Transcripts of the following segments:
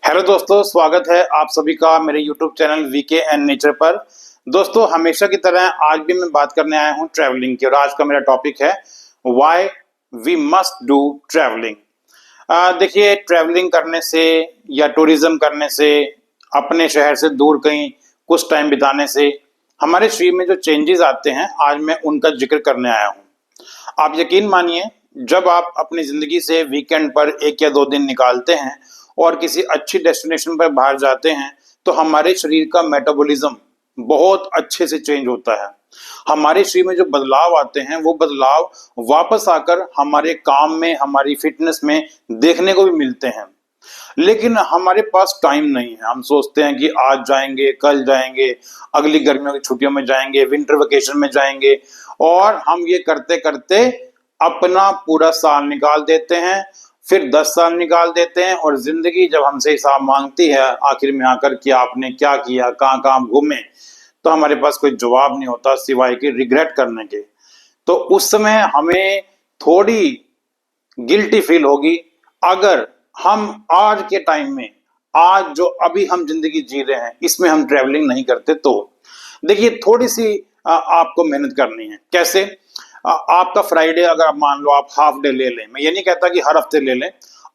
Hello दोस्तों, स्वागत है आप सभी का मेरे YouTube channel VK and nature पर। दोस्तों, हमेशा की तरह आज भी मैं बात करने आया हूं ट्रैवलिंग की, और आज का मेरा टॉपिक है why we must do travelling. देखिए, ट्रैवलिंग करने से या टूरिज्म करने से, अपने शहर से दूर कहीं कुछ टाइम बिताने से हमारे शरीर में जो चेंजेस आते हैं, आज मैं उनका जिक्र करने आया हूं। आप यकीन मानिए, जब आप अपनी जिंदगी से वीकेंड पर 1 या 2 दिन निकालते हैं और किसी अच्छी डेस्टिनेशन पर बाहर जाते हैं, तो हमारे शरीर का मेटाबॉलिज्म बहुत अच्छे से चेंज होता है। हमारे शरीर में जो बदलाव आते हैं, वो बदलाव वापस आकर हमारे काम में, हमारी फिटनेस में देखने को भी मिलते हैं। लेकिन हमारे पास टाइम नहीं है। हम सोचते हैं कि आज जाएंगे, कल जाएंगे, अगली गर्मियों की छुट्टियों में जाएंगे, विंटर वेकेशन में जाएंगे, और हम ये करते करते अपना पूरा साल निकाल देते हैं, फिर 10 साल निकाल देते हैं, और जिंदगी जब हमसे हिसाब मांगती है आखिर में आकर कि आपने क्या किया, कहाँ कहाँ घूमे, तो हमारे पास कोई जवाब नहीं होता सिवाय कि रिग्रेट करने के। तो उस समय हमें थोड़ी गिल्टी फील होगी अगर हम आज के टाइम में, आज जो अभी हम जिंदगी जी रहे हैं, इसमें हम ट्रैवलिंग नहीं करते। तो देखिए, थोड़ी सी आपको मेहनत करनी है। कैसे? आपका फ्राइडे अगर आप मान लो आप हाफ डे ले लें, मैं ये नहीं कहता कि हर हफ्ते ले लें,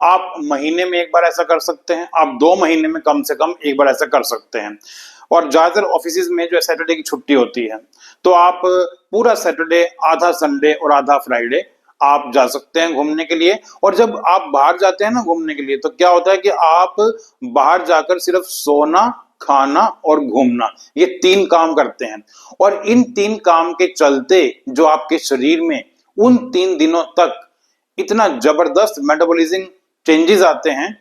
आप महीने में एक बार ऐसा कर सकते हैं, आप 2 महीने में कम से कम एक बार ऐसा कर सकते हैं। और ज्यादातर ऑफिस में जो सैटरडे की छुट्टी होती है, तो आप पूरा सैटरडे, आधा संडे और आधा फ्राइडे आप जा सकते हैं घूमने के लिए। और जब आप बाहर जाते हैं ना घूमने के लिए, तो क्या होता है कि आप बाहर जाकर सिर्फ सोना, खाना और घूमना, ये 3 काम करते हैं। और इन 3 काम के चलते जो आपके शरीर में उन 3 दिनों तक इतना जबरदस्त मेटाबॉलिज्म चेंजेस आते हैं,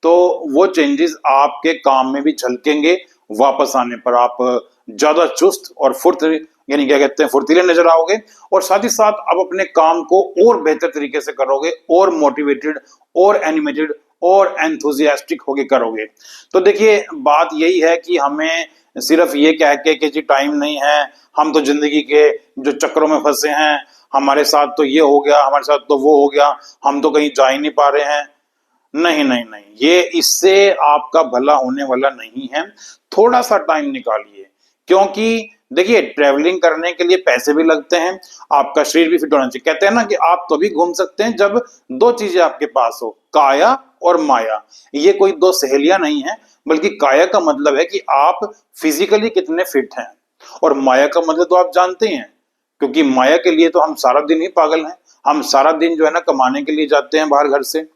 तो वो चेंजेस आपके काम में भी झलकेंगे। वापस आने पर आप ज्यादा चुस्त और यानी क्या कहते हैं, फुर्तीले नजर आओगे, और साथ ही साथ आप अपने काम को और बेहतर तरीके से करोगे, और मोटिवेटेड और एनिमेटेड और एंथुजियास्टिक होके करोगे। तो देखिए, बात यही है कि हमें सिर्फ ये कह के कि जी टाइम नहीं है, हम तो जिंदगी के जो चक्रों में फंसे हैं, हमारे साथ तो ये हो गया, हमारे साथ तो वो हो गया, हम तो कहीं जा ही नहीं पा रहे हैं। नहीं नहीं नहीं, ये इससे आपका भला होने वाला नहीं है। थोड़ा सा टाइम निकालिए, क्योंकि देखिए, ट्रैवलिंग करने के लिए पैसे भी लगते हैं, आपका शरीर भी फिट होना चाहिए। कहते हैं ना कि आप तभी घूम सकते हैं जब 2 चीजें आपके पास हो, काया और माया। ये कोई 2 सहेलियां नहीं है, बल्कि काया का मतलब है कि आप फिजिकली कितने फिट हैं, और माया का मतलब तो आप जानते हैं, क्योंकि माया के लिए तो हम सारा दिन ही पागल हैं। हम सारा दिन जो है ना कमाने के लिए जाते हैं बाहर घर से।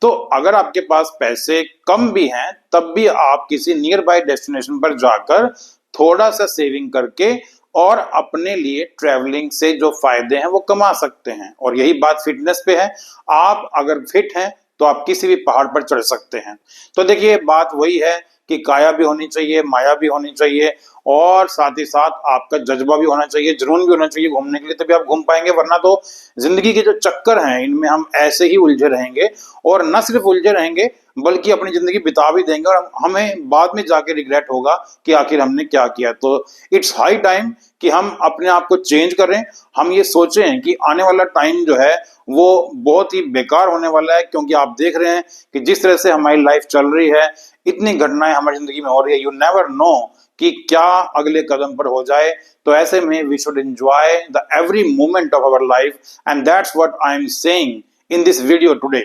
तो अगर आपके पास पैसे कम भी हैं, तब भी आप किसी नियर बाय डेस्टिनेशन पर जाकर थोड़ा सा सेविंग करके और अपने लिए ट्रैवलिंग से जो फायदे हैं वो कमा सकते हैं। और यही बात फिटनेस पे है। आप अगर फिट हैं तो आप किसी भी पहाड़ पर चढ़ सकते हैं। तो देखिए, बात वही है कि काया भी होनी चाहिए, माया भी होनी चाहिए, और साथ ही साथ आपका जज्बा भी होना चाहिए, जुनून भी होना चाहिए घूमने के लिए, तभी आप घूम पाएंगे। वरना तो जिंदगी के जो चक्कर हैं, इनमें हम ऐसे ही उलझे रहेंगे, और न सिर्फ उलझे रहेंगे बल्कि अपनी जिंदगी बिता भी देंगे, और हमें बाद में जाके रिग्रेट होगा कि आखिर हमने क्या किया। तो इट्स हाई टाइम कि हम अपने आप को चेंज करें। हम ये सोचें कि आने वाला टाइम जो है वो बहुत ही बेकार होने वाला है, क्योंकि आप देख रहे हैं कि जिस तरह से हमारी लाइफ चल रही है, इतनी घटनाएं हमारी जिंदगी में हो रही है, यू नेवर नो कि क्या अगले कदम पर हो जाए। तो ऐसे में we should enjoy the every moment of our life, and that's what I am saying in this video today.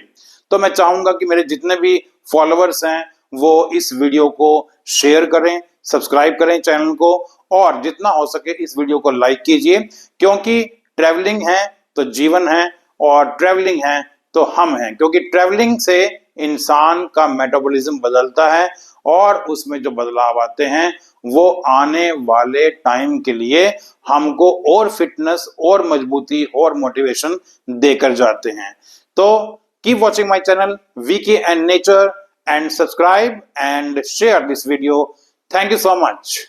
तो मैं चाहूंगा कि मेरे जितने भी फॉलोअर्स हैं वो इस वीडियो को शेयर करें, सब्सक्राइब करें चैनल को, और जितना हो सके इस वीडियो को लाइक कीजिए, क्योंकि ट्रैवलिंग है तो जीवन है, और ट्रैवलिंग है तो हम हैं। क्योंकि ट्रैवलिंग से इंसान का मेटाबॉलिज्म बदलता है, और उसमें जो बदलाव आते हैं वो आने वाले टाइम के लिए हमको और फिटनेस और मजबूती और मोटिवेशन देकर जाते हैं। तो keep watching my channel VK and Nature, and subscribe and share this video. Thank you so much.